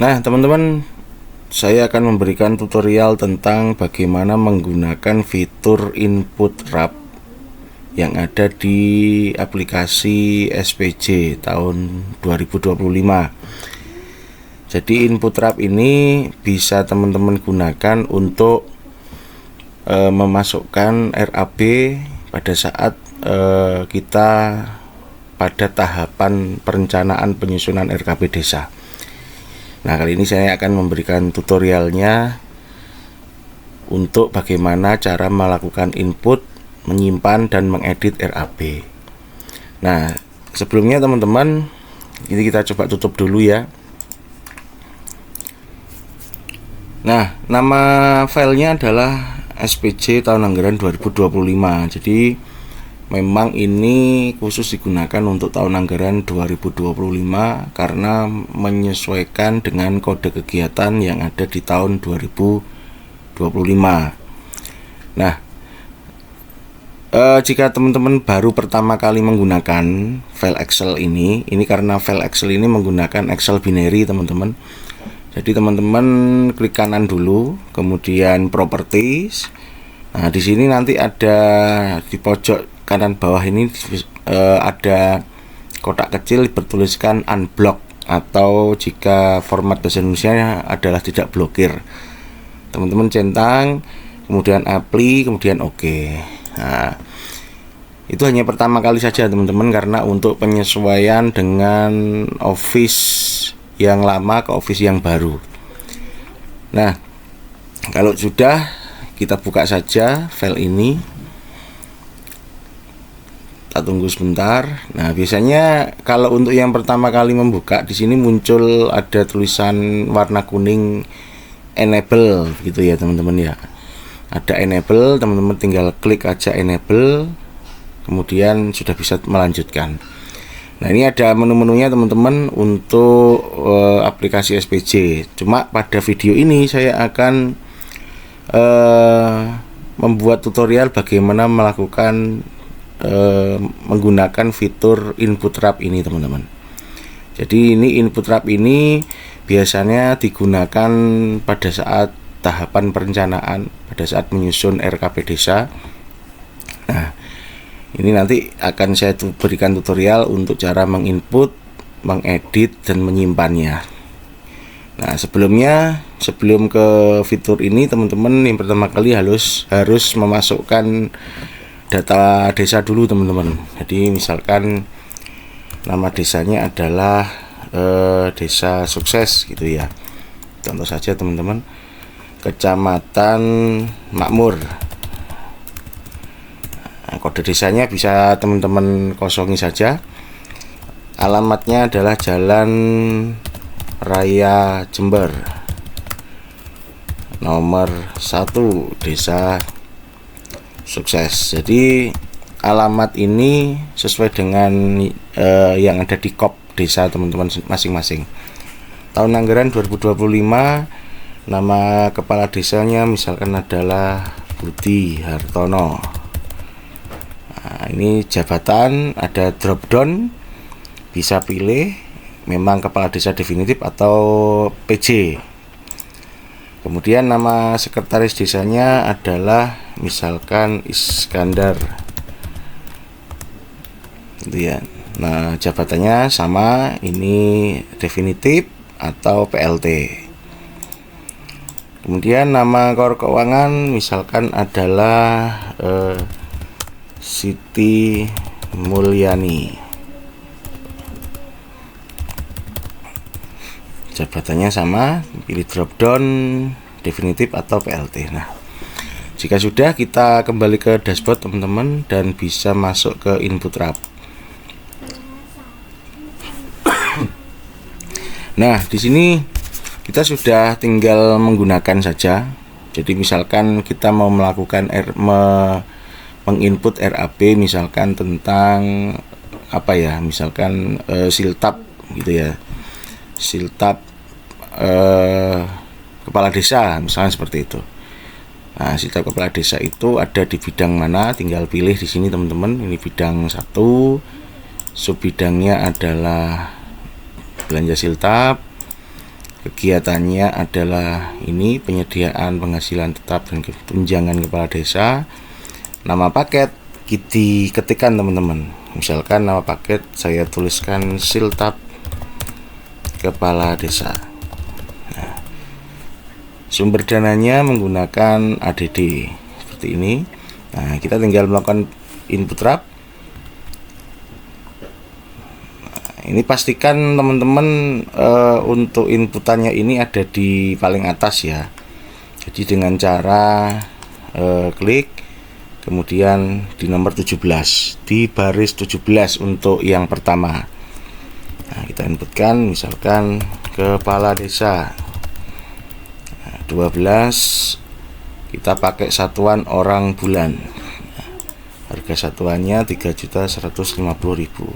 Nah, teman-teman, saya akan memberikan tutorial tentang bagaimana menggunakan fitur input wrap yang ada di aplikasi SPJ tahun 2025. Jadi input wrap ini bisa teman-teman gunakan untuk memasukkan RAB pada saat kita pada tahapan perencanaan penyusunan RKP desa. Nah, kali ini saya akan memberikan tutorialnya untuk bagaimana cara melakukan input, menyimpan, dan mengedit RAB. Nah, sebelumnya teman-teman, ini kita coba tutup dulu ya. Nah, nama filenya adalah SPJ tahun anggaran 2025. Jadi memang ini khusus digunakan untuk tahun anggaran 2025 karena menyesuaikan dengan kode kegiatan yang ada di tahun 2025. Nah, jika teman-teman baru pertama kali menggunakan file Excel ini karena file Excel ini menggunakan Excel binary, teman-teman. Jadi teman-teman klik kanan dulu, kemudian properties. Nah, di sini nanti ada di pojok kanan bawah ini ada kotak kecil bertuliskan unblock, atau jika format bahasa Indonesia adalah tidak blokir. Teman-teman centang, kemudian apply, kemudian OK. Nah, itu hanya pertama kali saja teman-teman, karena untuk penyesuaian dengan Office yang lama ke Office yang baru. Nah, kalau sudah, kita buka saja file ini. Kita tunggu sebentar. Nah, biasanya kalau untuk yang pertama kali membuka, di sini muncul ada tulisan warna kuning enable gitu ya teman-teman ya. Ada enable, teman-teman tinggal klik aja enable, kemudian sudah bisa melanjutkan. Nah, ini ada menu-menunya teman-teman untuk aplikasi SPJ. Cuma pada video ini saya akan membuat tutorial bagaimana melakukan menggunakan fitur input wrap ini, teman-teman. Jadi ini input wrap ini biasanya digunakan pada saat tahapan perencanaan, pada saat menyusun RKP desa. Nah, ini nanti akan saya berikan tutorial untuk cara menginput, mengedit, dan menyimpannya. Nah, sebelum ke fitur ini, teman-teman, yang pertama kali harus memasukkan data desa dulu, teman-teman. Jadi misalkan nama desanya adalah Desa Sukses gitu ya. Contoh saja teman-teman, Kecamatan Makmur. Nah, kode desanya bisa teman-teman kosongi saja. Alamatnya adalah Jalan Raya Jember, nomor 1, Desa Sukses. Jadi alamat ini sesuai dengan yang ada di KOP desa teman-teman masing-masing. Tahun anggaran 2025, nama kepala desanya misalkan adalah Budi Hartono. Nah, ini jabatan, ada drop down, bisa pilih memang kepala desa definitif atau PJ. Kemudian nama sekretaris desanya adalah misalkan Iskandar gitu ya. Nah, jabatannya sama, ini definitif atau PLT. Kemudian nama kor keuangan misalkan adalah Siti Mulyani. Jabatannya sama, pilih drop down definitif atau PLT. Nah, jika sudah, kita kembali ke dashboard teman-teman dan bisa masuk ke input wrap. Nah, di sini kita sudah tinggal menggunakan saja. Jadi misalkan kita mau melakukan menginput RAB misalkan tentang apa ya, misalkan siltap gitu ya. Siltap kepala desa misalnya seperti itu. Nah, siltap kepala desa itu ada di bidang mana, tinggal pilih di sini teman-teman. Ini bidang 1, sub bidangnya adalah belanja siltap, Kegiatannya adalah ini, penyediaan penghasilan tetap dan tunjangan kepala desa. Nama paket diketikkan teman-teman. Misalkan nama paket saya tuliskan Siltab Kepala Desa. Nah, sumber dananya menggunakan ADD seperti ini. Nah, kita tinggal melakukan input RAP. Ini pastikan teman-teman untuk inputannya ini ada di paling atas ya. Jadi dengan cara klik, kemudian di nomor 17, di baris 17 untuk yang pertama. Nah, kita inputkan misalkan kepala desa. Nah, 12, kita pakai satuan orang bulan. Nah, harga satuannya 3.150.000.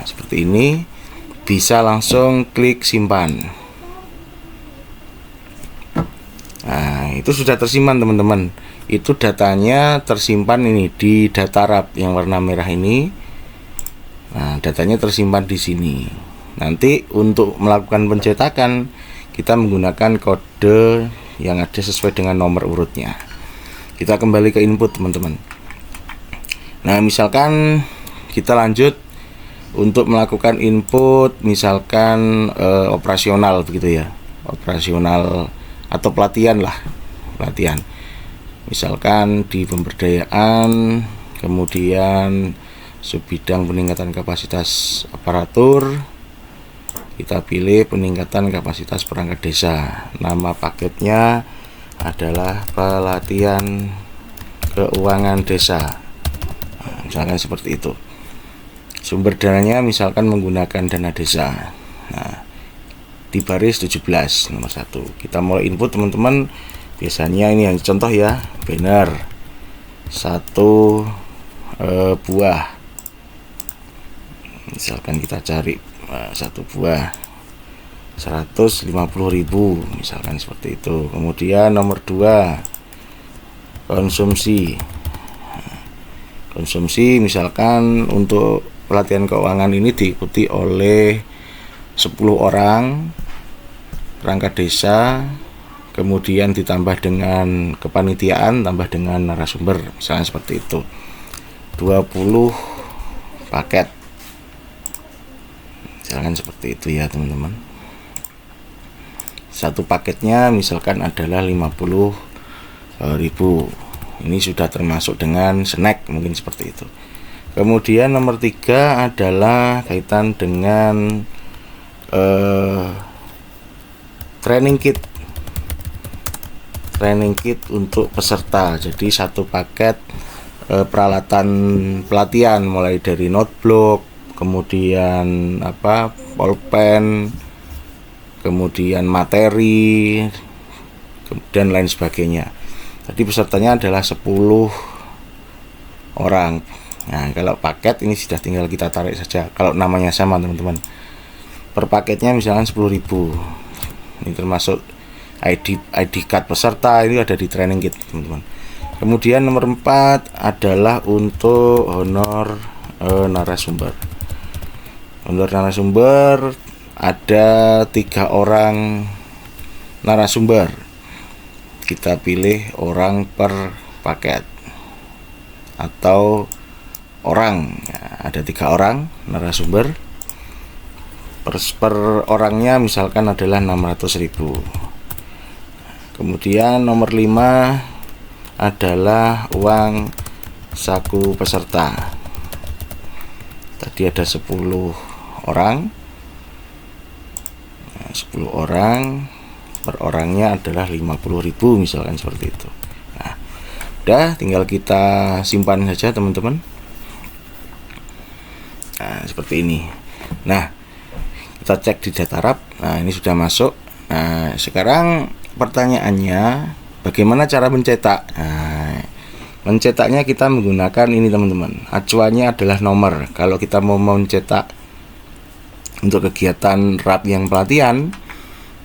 Seperti ini, bisa langsung klik simpan. Nah, itu sudah tersimpan teman-teman. Itu datanya tersimpan ini di data RAP yang warna merah ini. Nah, datanya tersimpan di sini. Nanti untuk melakukan pencetakan, kita menggunakan kode yang ada sesuai dengan nomor urutnya. Kita kembali ke input teman-teman. Nah, misalkan kita lanjut untuk melakukan input, misalkan operasional begitu ya, operasional atau pelatihan lah, pelatihan. Misalkan di pemberdayaan, kemudian subbidang peningkatan kapasitas aparatur, kita pilih peningkatan kapasitas perangkat desa. Nama paketnya adalah pelatihan keuangan desa. Nah, misalkan seperti itu. Sumber dananya misalkan menggunakan dana desa. Nah, di baris 17 nomor 1 kita mulai input teman-teman. Biasanya ini yang contoh ya, banner 1 buah. Misalkan kita cari 1 buah 150.000 misalkan seperti itu. Kemudian nomor 2 konsumsi. Konsumsi misalkan untuk pelatihan keuangan ini diikuti oleh 10 orang perangkat desa, kemudian ditambah dengan kepanitiaan, tambah dengan narasumber, misalnya seperti itu. 20 paket. Misalkan seperti itu ya teman-teman. Satu paketnya misalkan adalah 50.000. Ini sudah termasuk dengan snack, mungkin seperti itu. Kemudian nomor 3 adalah kaitan dengan training kit. Training kit untuk peserta. Jadi satu paket peralatan pelatihan mulai dari notebook, kemudian pulpen, kemudian materi, dan lain sebagainya. Jadi pesertanya adalah 10 orang. Nah, kalau paket ini sudah tinggal kita tarik saja. Kalau namanya sama teman-teman. Per paketnya misalkan 10.000. Ini termasuk ID card peserta, ini ada di training kit teman-teman. Kemudian nomor 4 adalah untuk honor narasumber. Honor narasumber ada 3 orang narasumber. Kita pilih orang per paket atau orang ya, ada 3 orang narasumber per orangnya misalkan adalah 600.000. Kemudian nomor 5 adalah uang saku peserta. Tadi ada 10 orang. Nah, 10 orang per orangnya adalah 50.000 misalkan seperti itu. Nah, udah tinggal kita simpan saja teman-teman. Nah, seperti ini. Nah, kita cek di data RAP. Nah, ini sudah masuk. Nah, sekarang pertanyaannya bagaimana cara mencetak? Nah, mencetaknya kita menggunakan ini teman-teman. Acuannya adalah nomor. Kalau kita mau mencetak untuk kegiatan RAP yang pelatihan,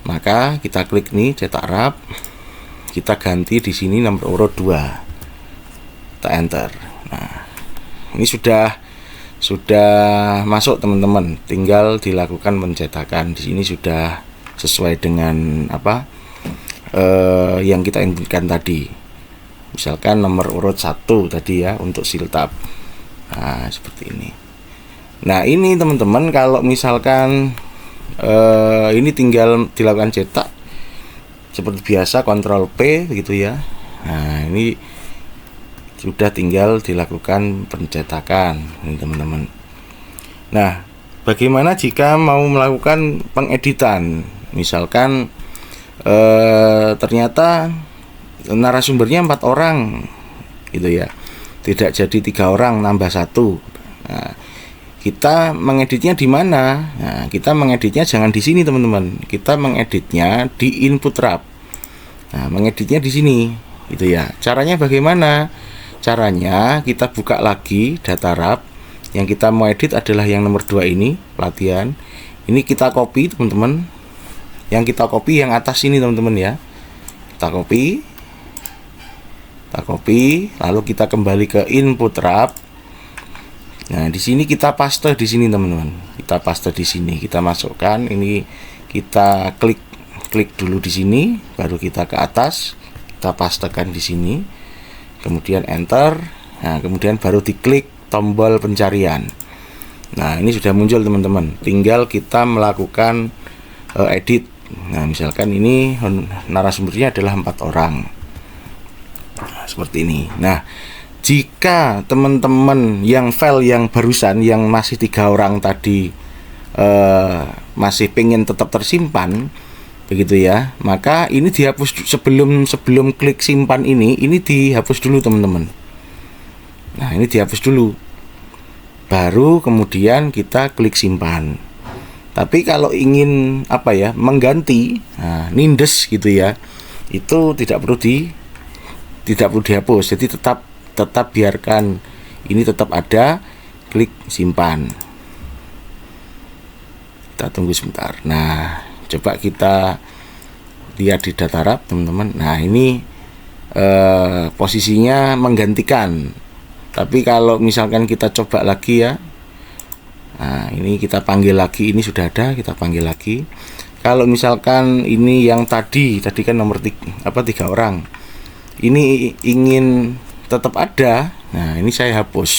maka kita klik nih cetak RAP. Kita ganti di sini nomor urut 2. Kita enter. Nah, ini sudah masuk teman-teman, tinggal dilakukan pencetakan. Di sini sudah sesuai dengan apa yang kita inginkan tadi. Misalkan nomor urut 1 tadi ya untuk siltab. Nah, seperti ini. Nah, ini teman-teman kalau misalkan ini tinggal dilakukan cetak seperti biasa, Ctrl P gitu ya. Nah, ini sudah tinggal dilakukan pencetakan ini teman-teman. Nah, bagaimana jika mau melakukan pengeditan? Misalkan ternyata narasumbernya 4 orang gitu ya, tidak jadi 3 orang nambah 1. Nah, kita mengeditnya di mana? Nah, kita mengeditnya jangan di sini teman-teman, kita mengeditnya di input wrap. Nah, mengeditnya di sini gitu ya. Caranya bagaimana? Caranya kita buka lagi data wrap. Yang kita mau edit adalah yang nomor 2 ini, pelatihan. Ini kita copy teman-teman. Yang kita copy yang atas ini teman-teman ya. Kita copy, lalu kita kembali ke input wrap. Nah, di sini kita paste di sini teman-teman. Kita paste di sini, kita masukkan ini, kita klik dulu di sini, baru kita ke atas, kita pastekan di sini. Kemudian enter. Nah, kemudian baru diklik tombol pencarian. Nah, ini sudah muncul teman-teman. Tinggal kita melakukan edit. Nah, misalkan ini narasumbernya adalah 4 orang. Nah, seperti ini. Nah, jika teman-teman yang file yang barusan yang masih 3 orang tadi masih pengen tetap tersimpan begitu ya, maka ini dihapus sebelum klik simpan ini dihapus dulu teman-teman. Nah, ini dihapus dulu, baru kemudian kita klik simpan. Tapi kalau ingin apa ya, mengganti, nah, nindes gitu ya, itu tidak perlu dihapus. Jadi tetap biarkan ini tetap ada, klik simpan. Kita tunggu sebentar. Nah, coba kita lihat di data wrap teman-teman. Nah, ini posisinya menggantikan. Tapi kalau misalkan kita coba lagi ya, nah ini kita panggil lagi, ini sudah ada, kita panggil lagi. Kalau misalkan ini yang tadi kan nomor 3 orang, ini ingin tetap ada, nah ini saya hapus,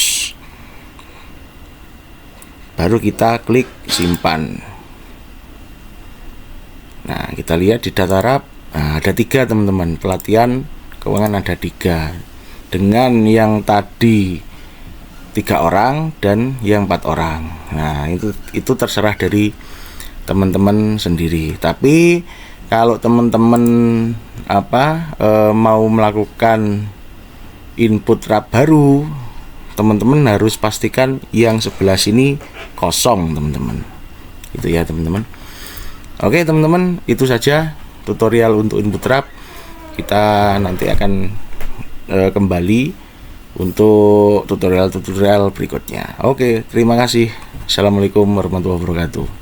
baru kita klik simpan. Nah, kita lihat di data wrap, nah, ada 3 teman-teman, pelatihan keuangan ada 3, dengan yang tadi 3 orang dan yang 4 orang. Nah, itu terserah dari teman-teman sendiri. Tapi kalau teman-teman mau melakukan input wrap baru, teman-teman harus pastikan yang sebelah sini kosong teman-teman. Itu ya teman-teman. Oke teman-teman, itu saja tutorial untuk input wrap. Kita nanti akan kembali untuk tutorial berikutnya. Oke, terima kasih. Assalamualaikum warahmatullahi wabarakatuh.